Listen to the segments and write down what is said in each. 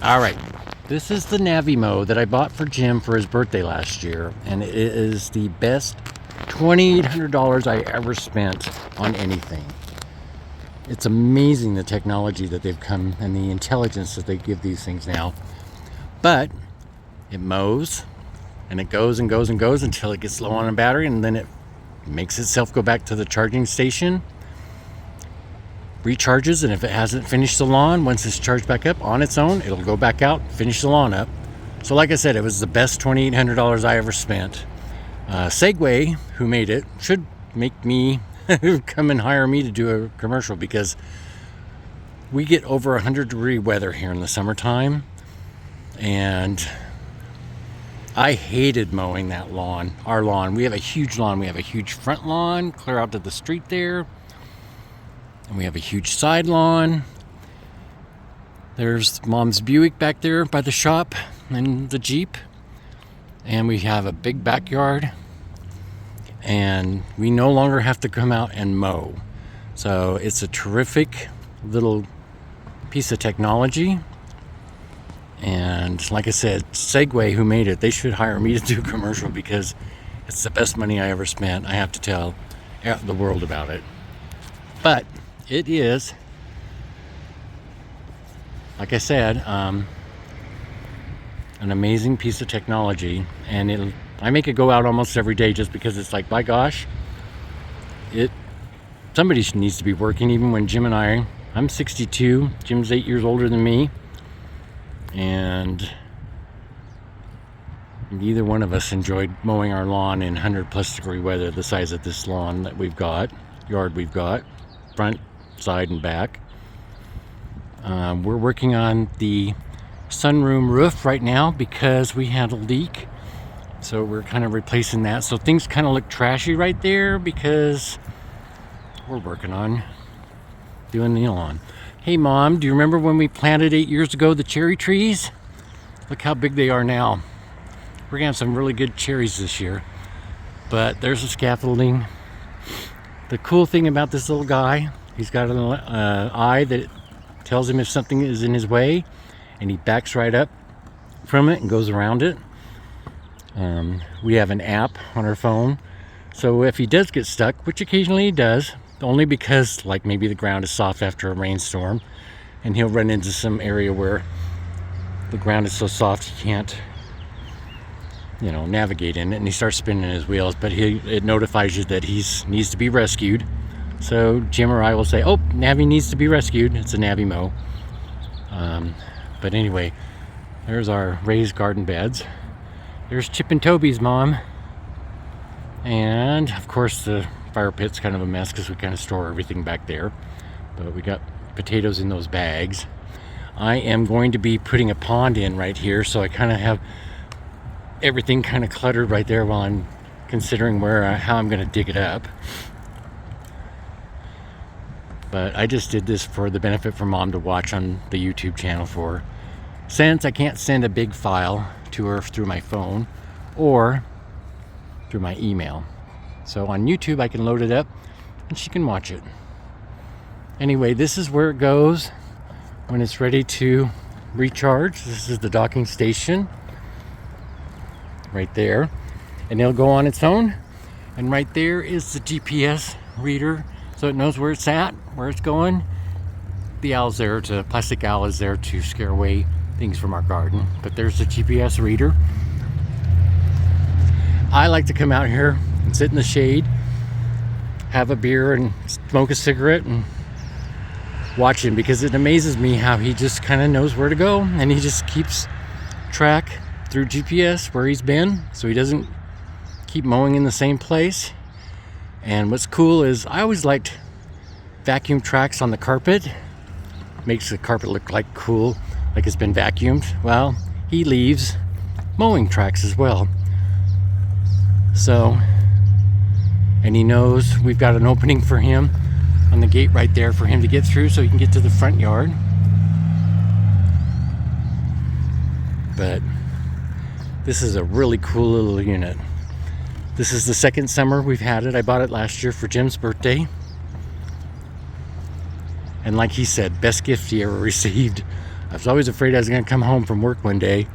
All right, this is the Navimow that I bought for Jim for his birthday last year, and it is the best $2,800 I ever spent on anything. It's amazing the technology that they've come and the intelligence that they give these things now. But it mows and it goes and goes and goes until it gets low on a battery, and then it makes itself go back to the charging station, recharges, and if it hasn't finished the lawn, once it's charged back up on its own, it'll go back out, finish the lawn up. So like I said, it was the best $2,800 I ever spent. Segway, who made it, should make me come and hire me to do a commercial, because we get over 100-degree weather here in the summertime, and I hated mowing that lawn, our lawn. We have a huge lawn. We have a huge front lawn, clear out to the street there. And we have a huge side lawn. There's Mom's Buick back there by the shop and the Jeep. And we have a big backyard. And we no longer have to come out and mow. So it's a terrific little piece of technology. And like I said, Segway, who made it, they should hire me to do a commercial, because it's the best money I ever spent. I have to tell the world about it. But it is, like I said, an amazing piece of technology. And I make it go out almost every day, just because it's like, by gosh, somebody needs to be working. Even when Jim and I'm 62, Jim's 8 years older than me, and neither one of us enjoyed mowing our lawn in 100+ degree weather the size of this lawn that we've got, yard we've got, front, side, and back. We're working on the sunroom roof right now because we had a leak, so we're kind of replacing that. So things kind of look trashy right there because we're working on doing the lawn. Hey Mom, do you remember when we planted 8 years ago the cherry trees? Look how big they are now. We're gonna have some really good cherries this year. But there's the scaffolding. The cool thing about this little guy, he's got an eye that tells him if something is in his way, and he backs right up from it and goes around it. We have an app on our phone, so if he does get stuck, which occasionally he does, only because like maybe the ground is soft after a rainstorm, and he'll run into some area where the ground is so soft he can't navigate in it, and he starts spinning his wheels, but it notifies you that he needs to be rescued. So Jim or I will say, oh, Navi needs to be rescued. It's a Navimow. But anyway, there's our raised garden beds. There's Chip and Toby's mom. And of course the fire pit's kind of a mess because we kind of store everything back there. But we got potatoes in those bags. I am going to be putting a pond in right here, so I kind of have everything kind of cluttered right there while I'm considering how I'm going to dig it up. But I just did this for the benefit for Mom to watch on the YouTube channel since I can't send a big file to her through my phone or through my email. So on YouTube I can load it up and she can watch it. Anyway, this is where it goes when it's ready to recharge. This is the docking station right there, and it'll go on its own. And right there is the GPS reader, so it knows where it's at, where it's going. The plastic owl is there to scare away things from our garden, but there's the GPS reader. I like to come out here and sit in the shade, have a beer and smoke a cigarette and watch him, because it amazes me how he just kind of knows where to go, and he just keeps track through GPS where he's been, so he doesn't keep mowing in the same place. And what's cool is I always liked vacuum tracks on the carpet. Makes the carpet look like cool, like it's been vacuumed. Well, he leaves mowing tracks as well. So, and he knows we've got an opening for him on the gate right there for him to get through so he can get to the front yard. But this is a really cool little unit. This is the second summer we've had it. I bought it last year for Jim's birthday. And like he said, best gift he ever received. I was always afraid I was going to come home from work one day,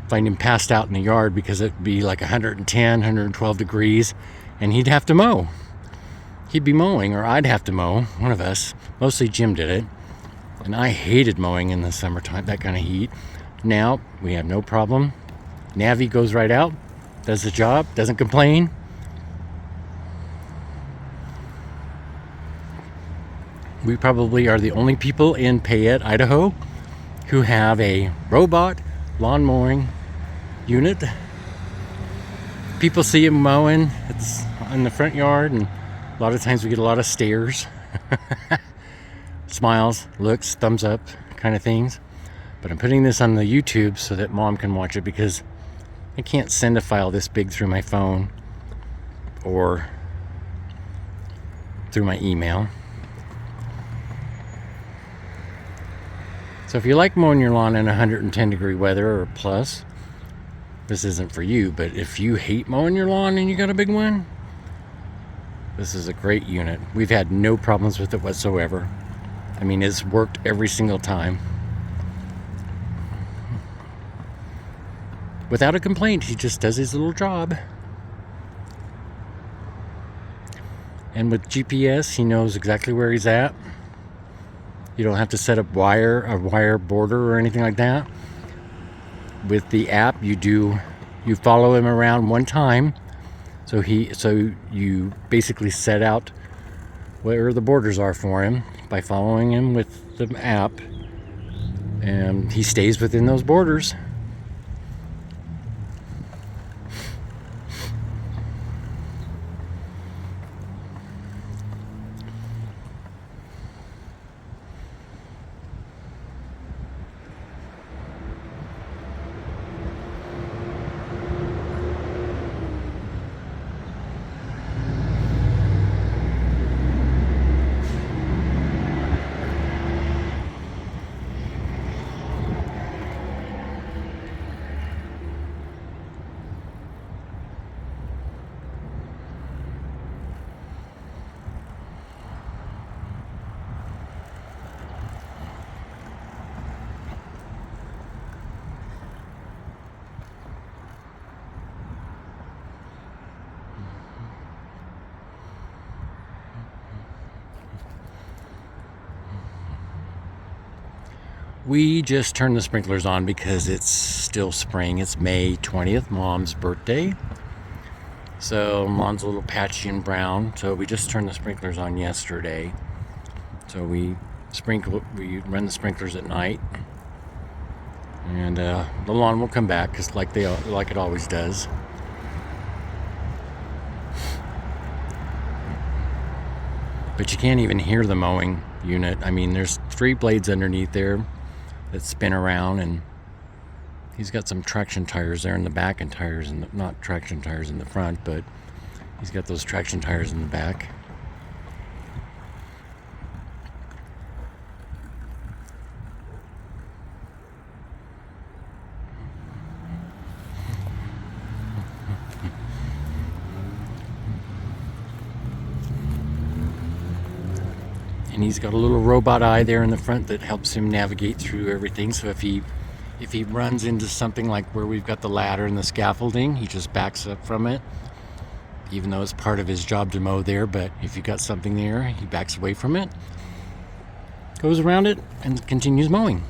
find him passed out in the yard because it'd be like 110, 112 degrees, and he'd have to mow. He'd be mowing, or I'd have to mow, one of us. Mostly Jim did it. And I hated mowing in the summertime, that kind of heat. Now, we have no problem. Navi goes right out, does the job, doesn't complain. We probably are the only people in Payette, Idaho, who have a robot lawn mowing unit. People see him mowing. It's in the front yard, and a lot of times we get a lot of stares, smiles, looks, thumbs up kind of things. But I'm putting this on the YouTube so that Mom can watch it, because I can't send a file this big through my phone or through my email. So if you like mowing your lawn in 110 degree weather or plus, this isn't for you. But if you hate mowing your lawn and you got a big one, this is a great unit. We've had no problems with it whatsoever. I mean, it's worked every single time. Without a complaint, he just does his little job. And with GPS, he knows exactly where he's at. You don't have to set up a wire border or anything like that. With the app, you follow him around one time. So you basically set out where the borders are for him by following him with the app, and he stays within those borders. We just turned the sprinklers on because it's still spring. It's May 20th, Mom's birthday. So Mom's a little patchy and brown. So we just turned the sprinklers on yesterday. So we run the sprinklers at night. And the lawn will come back just like it always does. But you can't even hear the mowing unit. I mean, there's 3 blades underneath there that spin around, and he's got some traction tires there in the back and tires in the, not traction tires in the front, but he's got those traction tires in the back. And he's got a little robot eye there in the front that helps him navigate through everything. So if he runs into something like where we've got the ladder and the scaffolding, he just backs up from it, even though it's part of his job to mow there. But if you got something there, he backs away from it, goes around it, and continues mowing.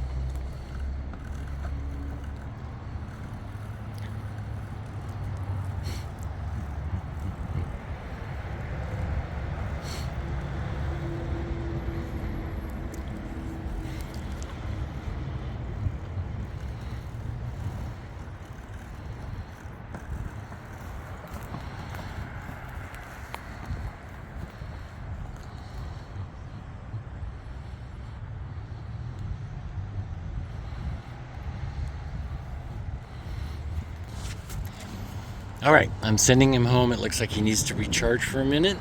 All right, I'm sending him home. It looks like he needs to recharge for a minute.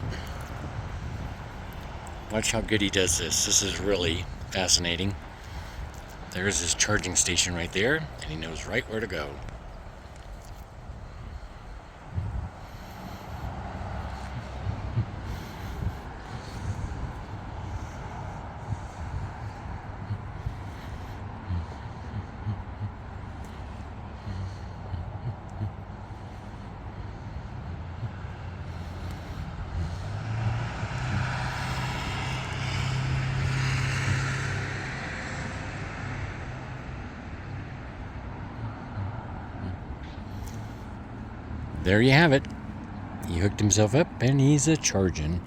Watch how good he does this. This is really fascinating. There's his charging station right there, and he knows right where to go. there you have it. He hooked himself up and he's a charging.